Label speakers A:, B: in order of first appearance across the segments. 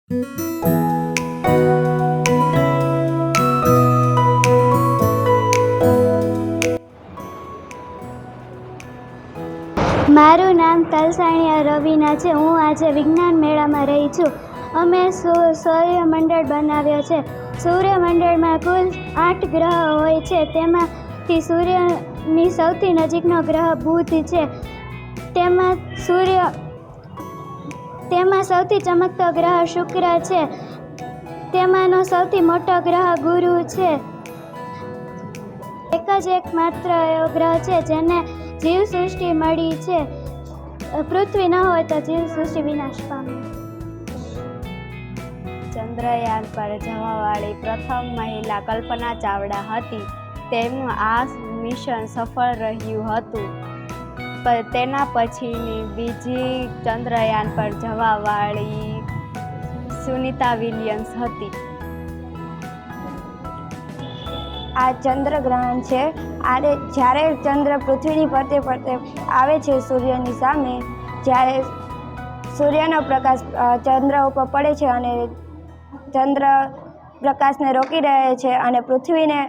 A: મારું નામ તલસાણીયા રવીના છે. હું આજે વિજ્ઞાન મેળામાં રહી છું. અમે સૂર્યમંડળ બનાવ્યો છે. સૂર્યમંડળમાં કુલ 8 ગ્રહ હોય છે. તેમાંથી સૂર્યની સૌથી નજીકનો ગ્રહ બુધ છે. તેમાં સૌથી ચમકતો ગ્રહ શુક્ર છે. તેમાંનો સૌથી મોટો ગ્રહ ગુરુ છે. એકમાત્ર એવો ગ્રહ છે જેને જીવસૃષ્ટિ મળી છે. પૃથ્વી ન હોય તો જીવસૃષ્ટિ વિનાશ પામે.
B: ચંદ્રયાન પર જવાવાળી પ્રથમ મહિલા કલ્પના ચાવડા હતી. તેમનું આ મિશન સફળ રહ્યું હતું. તેના પછીની બીજી ચંદ્રયાન પર જવાવાળી સુનિતા વિલિયમ્સ હતી.
C: આ ચંદ્રગ્રહણ છે. જ્યારે ચંદ્ર પૃથ્વીની ફરતે આવે છે સૂર્યની સામે, જ્યારે સૂર્યનો પ્રકાશ ચંદ્ર ઉપર પડે છે અને ચંદ્ર પ્રકાશને રોકી રહે છે અને પૃથ્વીને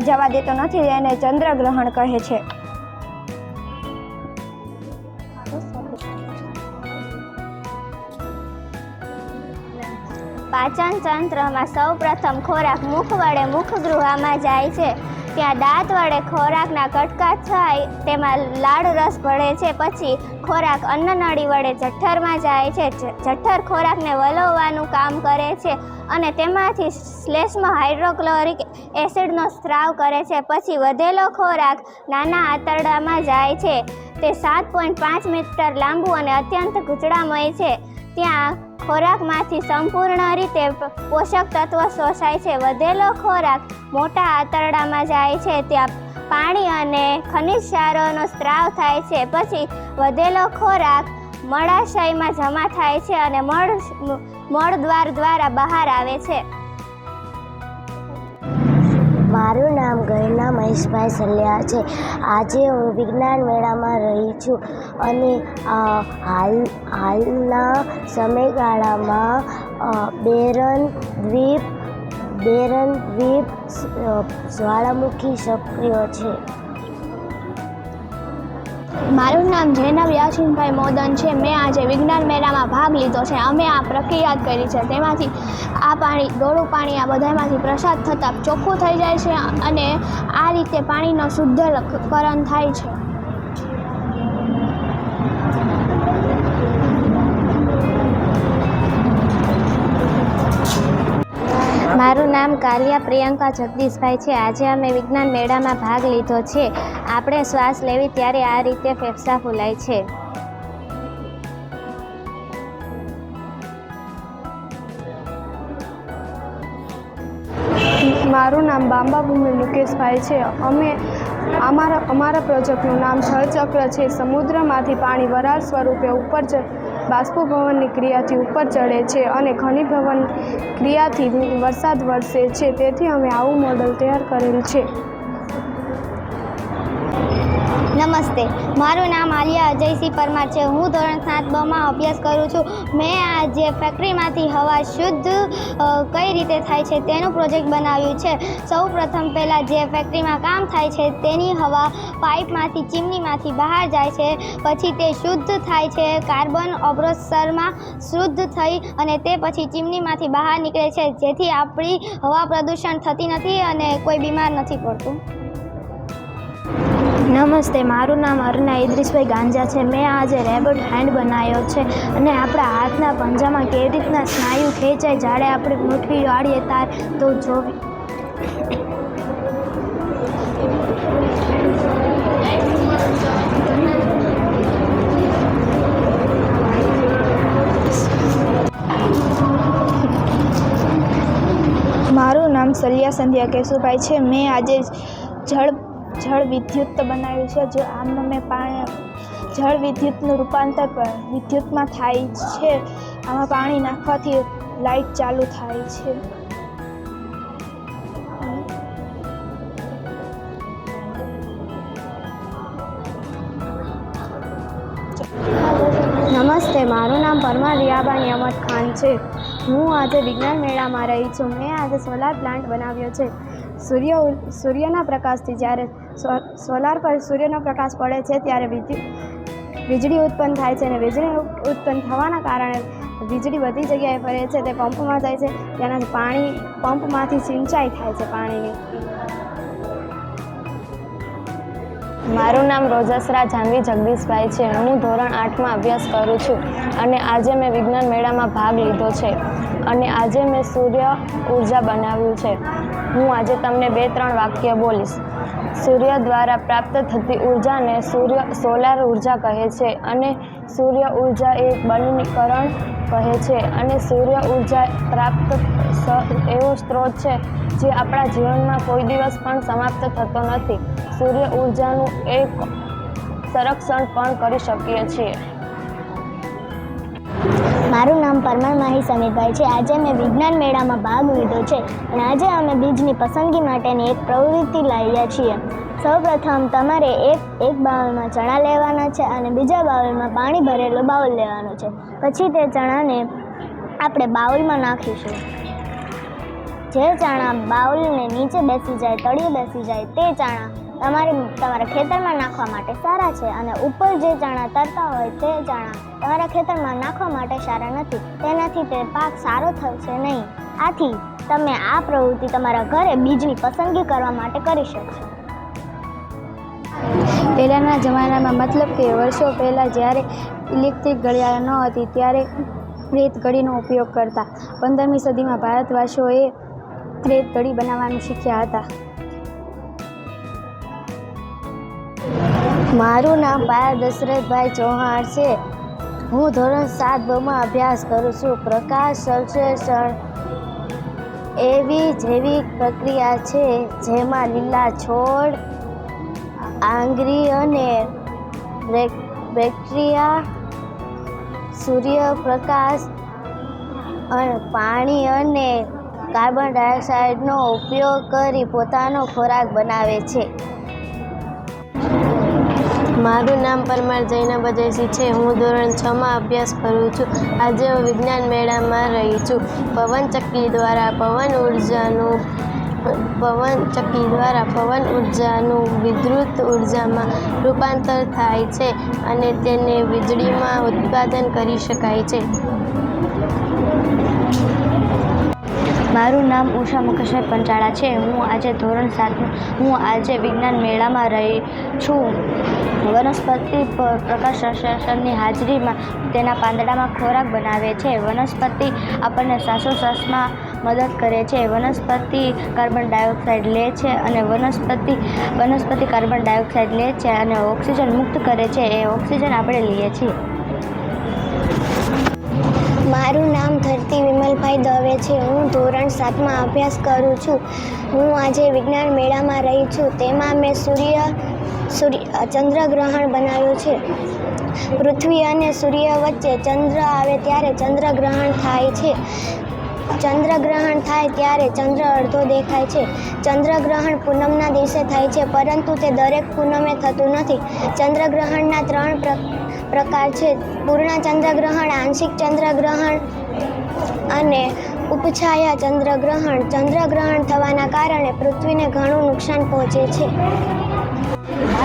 C: જવા દેતો નથી, એને ચંદ્રગ્રહણ કહે છે.
A: પાચન તંત્રમાં સૌ પ્રથમ ખોરાક મુખ વડે મુખગૃહમાં જાય છે. ત્યાં દાંત વડે ખોરાકના કટકા થાય, તેમાં લાળ રસ ભળે છે. પછી ખોરાક અન્નનળી વડે જઠરમાં જાય છે. જઠર ખોરાકને વલોવવાનું કામ કરે છે અને તેમાંથી શ્લેષ્મ હાઇડ્રોક્લોરિક એસિડનો સ્ત્રાવ કરે છે. પછી વધેલો ખોરાક નાના આંતરડામાં જાય છે. તે 7.5 મીટર લાંબુ અને અત્યંત ગૂંચળામય છે. ત્યાં ખોરાકમાંથી સંપૂર્ણ રીતે પોષક તત્વો શોષાય છે. વધેલો ખોરાક મોટા આંતરડામાં જાય છે. ત્યાં પાણી અને ખનિજ ક્ષારોનો સ્ત્રાવ થાય છે. પછી વધેલો ખોરાક મળાશયમાં જમા થાય છે અને મળદ્વાર દ્વારા બહાર આવે છે.
D: મારું નામ ગયના મહેશભાઈ સલિયા છે. આજે હું વિજ્ઞાન મેળામાં રહી છું અને હાલના સમયગાળામાં બેરન દ્વીપ જ્વાળામુખી સક્રિય છે.
E: મારું નામ જૈનબ યાસીનભાઈ મોદન છે. મેં આજે વિજ્ઞાન મેળામાં ભાગ લીધો છે. અમે આ પ્રક્રિયા કરી છે. તેમાંથી આ પાણી, ડોળું પાણી, આ બધામાંથી પ્રસાદ થતાં ચોખ્ખું થઈ જાય છે અને આ રીતે પાણીનો શુદ્ધકરણ થાય છે.
F: મારું નામ કાલિયા પ્રિયંકા જગદીશભાઈ છે. આજે અમે વિજ્ઞાન મેળામાં ભાગ લીધો છે. આપણે શ્વાસ લેવી ત્યારે આ રીતે ફેફસાં ફૂલાય છે.
G: મારું નામ બાંબાભૂમિ મુકેશભાઈ છે. અમારા પ્રોજેક્ટનું નામ જળચક્ર છે. સમુદ્રમાંથી પાણી વરાળ સ્વરૂપે બાષ્પીભવનની ક્રિયાથી ઉપર ચડે છે અને ઘનીભવન ક્રિયાથી વરસાદ વરસે છે. તેથી અમે આવું મોડલ તૈયાર કરેલ છે.
A: નમસ્તે, મારું નામ આલિયા અજયસિંહ પરમાર છે. હું ધોરણ 7 અભ્યાસ કરું છું. મેં આજે ફેક્ટરીમાંથી હવા શુદ્ધ કઈ રીતે થાય છે તેનું પ્રોજેક્ટ બનાવ્યું છે. સૌ પ્રથમ પહેલાં જે ફેક્ટરીમાં કામ થાય છે તેની હવા પાઇપમાંથી, ચીમનીમાંથી બહાર જાય છે. પછી તે શુદ્ધ થાય છે. કાર્બન અબ્સોર્બરમાં શુદ્ધ થઈ અને તે પછી ચીમનીમાંથી બહાર નીકળે છે, જેથી આપણી હવા પ્રદૂષણ થતી નથી અને કોઈ બીમાર નથી પડતું.
E: નમસ્તે, મારું નામ અરુણા ઇદ્રીસભાઈ ગાંજા છે. મેં આજે રેબોટ હેન્ડ બનાવ્યો છે અને આપણા હાથના પંજામાં કેવી રીતના સ્નાયુ ખેંચાય, જ્યારે આપણે મુઠ્ઠી વાળીએ ત્યારે તો જોવી.
G: મારું નામ સલિયા સંધ્યા કેશુભાઈ છે. મેં આજે જળ વિદ્યુત બનાવ્યું છે. જો આમાં મેં જળ વિદ્યુતનું રૂપાંતર વિદ્યુતમાં થાય છે. આમાં પાણી નાખવાથી લાઇટ ચાલુ થાય છે.
E: નમસ્તે, મારું નામ પરમાર રિયાબાની અહમદ ખાન છે. હું આજે વિજ્ઞાન મેળામાં રહી છું. મેં આજે સોલાર પ્લાન્ટ બનાવ્યો છે. સૂર્યના પ્રકાશથી જ્યારે સોલાર પર સૂર્યનો પ્રકાશ પડે છે ત્યારે વીજળી ઉત્પન્ન થાય છે અને વીજળી ઉત્પન્ન થવાના કારણે વીજળી બધી જગ્યાએ ફરે છે. તે પંપમાં જાય છે, તેનાથી પાણી પંપમાંથી સિંચાઈ થાય છે પાણીની.
B: મારું નામ રોજસરા જાનવી જગદીશભાઈ છે. હું ધોરણ 8માં અભ્યાસ કરું છું અને આજે મેં વિજ્ઞાન મેળામાં ભાગ લીધો છે અને આજે મેં સૂર્ય ઉર્જા બનાવ્યું છે. હું આજે તમને 2-3 વાક્ય બોલીશ. સૂર્ય દ્વારા પ્રાપ્ત થતી ઉર્જાને સોલાર ઉર્જા કહે છે અને સૂર્ય ઉર્જા એ બળીકરણ કહે છે અને સૂર્ય ઉર્જા પ્રાપ્ત એવો સ્ત્રોત છે જે આપણા જીવનમાં કોઈ દિવસ પણ સમાપ્ત થતો નથી. સૂર્ય ઉર્જાનું એક સંરક્ષણ પણ કરી શકીએ છીએ.
A: મારું નામ પરમાર માહી સમીરભાઈ છે. આજે મેં વિજ્ઞાન મેળામાં ભાગ લીધો છે અને આજે અમે બીજની પસંદગી માટેની એક પ્રવૃત્તિ લાવ્યા છીએ. સૌપ્રથમ તમારે એક બાઉલમાં ચણા લેવાના છે અને બીજા બાઉલમાં પાણી ભરેલો બાઉલ લેવાનો છે. પછી તે ચણાને આપણે બાઉલમાં નાખીશું. જે ચણા બાઉલને નીચે બેસી જાય, તળિયે બેસી જાય, તે ચણા તમારા ખેતરમાં નાખવા માટે સારા છે અને ઉપર જે ચણા તરતા હોય તે ચણા તમારા ખેતરમાં નાખવા માટે સારા નથી. તેનાથી તે પાક સારો થશે નહીં. આથી તમે આ પ્રવૃત્તિ તમારા ઘરે બીજની પસંદગી કરવા માટે કરી શકશો.
E: પહેલાંના જમાનામાં મતલબ કે વર્ષો પહેલાં જ્યારે ઇલેક્ટ્રિક ઘડિયાળ ન હતી ત્યારે રેત ઘડીનો ઉપયોગ કરતા. 15મી સદીમાં ભારતવાસીઓએ રેત ઘડી બનાવવાનું શીખ્યા હતા.
D: મારું નામ પાયલ દશરથભાઈ ચૌહાણ છે. હું ધોરણ 7માં અભ્યાસ કરું છું. પ્રકાશ સંશ્લેષણ એવી જૈવિક પ્રક્રિયા છે જેમાં લીલા છોડ, આંગળી અને બેક્ટેરિયા સૂર્યપ્રકાશ અને પાણી અને કાર્બન ડાયોક્સાઇડનો ઉપયોગ કરી પોતાનો ખોરાક બનાવે છે.
F: મારું નામ પરમાર જૈનબ અજયસિંહ છે. હું ધોરણ 6માં અભ્યાસ કરું છું. આજે હું વિજ્ઞાન મેળામાં રહી છું. પવનચક્કી દ્વારા પવન ઉર્જાનું વિદ્યુત ઉર્જામાં રૂપાંતર થાય છે અને તેને વીજળીમાં ઉત્પાદન કરી શકાય છે.
B: મારું નામ ઉષા મુકેશભાઈ પંચાળા છે. હું આજે ધોરણ 7માં હું આજે વિજ્ઞાન મેળામાં રહી છું. વનસ્પતિ પ્રકાશ સંશ્લેષણની હાજરીમાં તેના પાંદડામાં ખોરાક બનાવે છે. વનસ્પતિ આપણને શ્વાસોશ્વાસમાં મદદ કરે છે. વનસ્પતિ કાર્બન ડાયોક્સાઇડ લે છે અને વનસ્પતિ કાર્બન ડાયોક્સાઇડ લે છે અને ઓક્સિજન મુક્ત કરે છે. એ ઓક્સિજન આપણે લઈએ છીએ.
A: મારું નામ ધરતી વિમલભાઈ દવે છે. હું ધોરણ 7માં અભ્યાસ કરું છું. હું આજે વિજ્ઞાન મેળામાં રહી છું. તેમાં મેં ચંદ્રગ્રહણ બનાવ્યું છે. પૃથ્વી અને સૂર્ય વચ્ચે ચંદ્ર આવે ત્યારે ચંદ્રગ્રહણ થાય છે. ચંદ્રગ્રહણ થાય ત્યારે ચંદ્ર અડધો દેખાય છે. ચંદ્રગ્રહણ પૂનમના દિવસે થાય છે, પરંતુ તે દરેક પૂનમે થતું નથી. ચંદ્રગ્રહણના 3 પ્રકાર છે: પૂર્ણ ચંદ્રગ્રહણ, આંશિક ચંદ્રગ્રહણ અને ઉપછાયા ચંદ્રગ્રહણ. ચંદ્રગ્રહણ થવાના કારણે પૃથ્વીને ઘણું નુકસાન પહોંચે છે.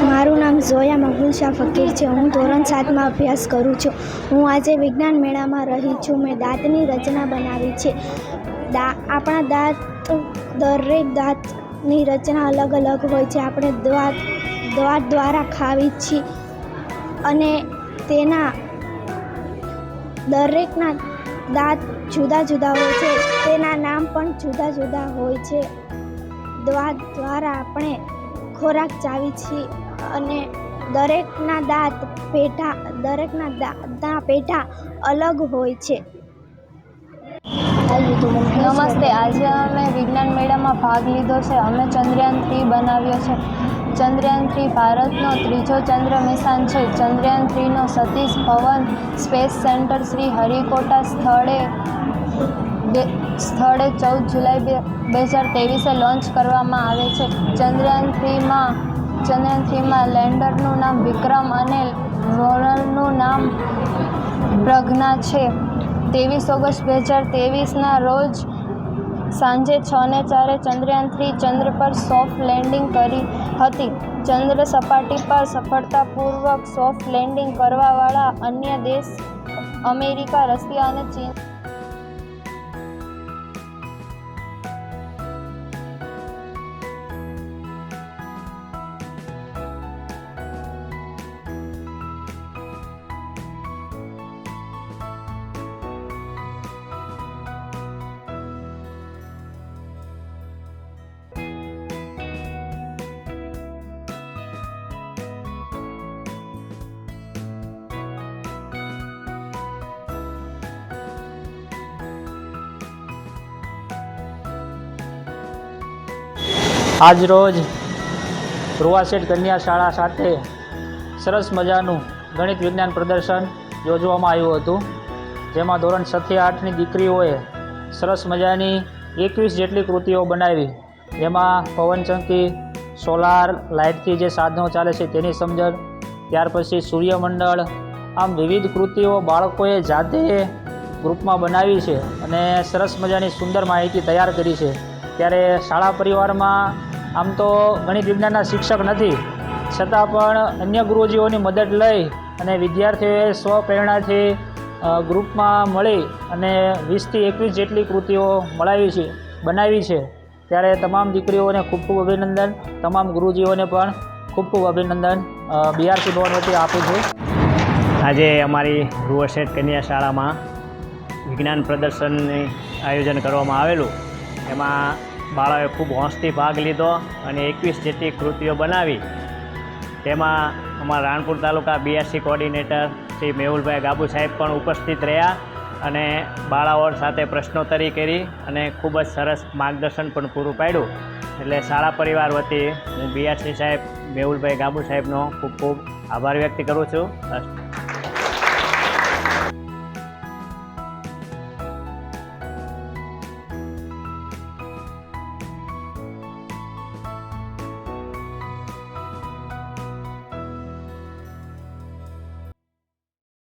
E: મારું નામ ઝોયા મકબૂલ ફકીર છે. હું ધોરણ 7માં અભ્યાસ કરું છું. હું આજે વિજ્ઞાન મેળામાં રહી છું. મેં દાંતની રચના બનાવી છે. આપણા દાંત, દરેક દાંતની રચના અલગ અલગ હોય છે. આપણે દાંત દ્વારા ખાવી છીએ અને તેના દરેકના દાંત જુદા જુદા હોય છે. તેના નામ પણ જુદા જુદા હોય છે. દાંત દ્વારા આપણે ખોરાક ચાવી છીએ અને દરેકના દાંત પેઢા અલગ હોય છે.
B: નમસ્તે. આજે અમે વિજ્ઞાન મેળામાં ભાગ લીધો છે. અમે ચંદ્રયાન 3 બનાવ્યો છે. ચંદ્રયાન 3 ભારતનો 3જો ચંદ્ર મિશન છે. ચંદ્રયાન 3નો સતીશ ધવન સ્પેસ સેન્ટર શ્રી હરિકોટા સ્થળે 14 જુલાઈ 2023 લોન્ચ કરવામાં આવે છે. ચંદ્રયાન 3માં લેન્ડરનું નામ વિક્રમ અને વોરલનું નામ પ્રજ્ઞા છે. 23 ઓગસ્ટ 2023ના રોજ સાંજે 6:04 ચંદ્રયાન-3 ચંદ્ર પર સોફ્ટ લેન્ડિંગ કરી હતી. ચંદ્ર સપાટી પર સફળતાપૂર્વક સોફ્ટ લેન્ડિંગ કરવાવાળા અન્ય દેશ અમેરિકા, રશિયા અને ચીન.
H: આજરોજ ધ્રુવાસેઠ કન્યા શાળા ખાતે સરસ મજાનું ગણિત વિજ્ઞાન પ્રદર્શન યોજવામાં આવ્યું હતું, જેમાં ધોરણ 6 થી 8ની દીકરીઓએ સરસ મજાની 21 જેટલી કૃતિઓ બનાવી. જેમાં પવનચક્કી, સોલાર લાઇટથી જે સાધનો ચાલે છે તેની સમજણ, ત્યાર પછી સૂર્યમંડળ, આમ વિવિધ કૃતિઓ બાળકોએ જાતે ગ્રુપમાં બનાવી છે અને સરસ મજાની સુંદર માહિતી તૈયાર કરી છે. ત્યારે શાળા પરિવારમાં આમ તો ગણિત વિજ્ઞાનના શિક્ષક નથી, છતાં પણ અન્ય ગુરુજીઓની મદદ લઈ અને વિદ્યાર્થીઓએ સ્વપ્રેરણાથી ગ્રુપમાં મળી અને 20 થી 21 જેટલી કૃતિઓ બનાવી છે. ત્યારે તમામ દીકરીઓને ખૂબ ખૂબ અભિનંદન, તમામ ગુરુજીઓને પણ ખૂબ ખૂબ અભિનંદન BRC ભવન વતી આપું છું.
I: આજે અમારી ધ્રુવાસેઠ કન્યા શાળામાં વિજ્ઞાન પ્રદર્શનનું આયોજન કરવામાં આવેલું. એમાં બાળકોએ ખૂબ હોંશથી ભાગ લીધો અને 21 જેટલી કૃતિઓ બનાવી. તેમાં અમારા રાણપુર તાલુકા BRC કોર્ડિનેટર શ્રી મેહુલભાઈ ગાબુ સાહેબ પણ ઉપસ્થિત રહ્યા અને બાળાઓ સાથે પ્રશ્નોત્તરી કરી અને ખૂબ જ સરસ માર્ગદર્શન પણ પૂરું પાડ્યું. એટલે શાળા પરિવાર વતી હું BRC સાહેબ મેહુલભાઈ ગાબુ સાહેબનો ખૂબ ખૂબ આભાર વ્યક્ત કરું છું.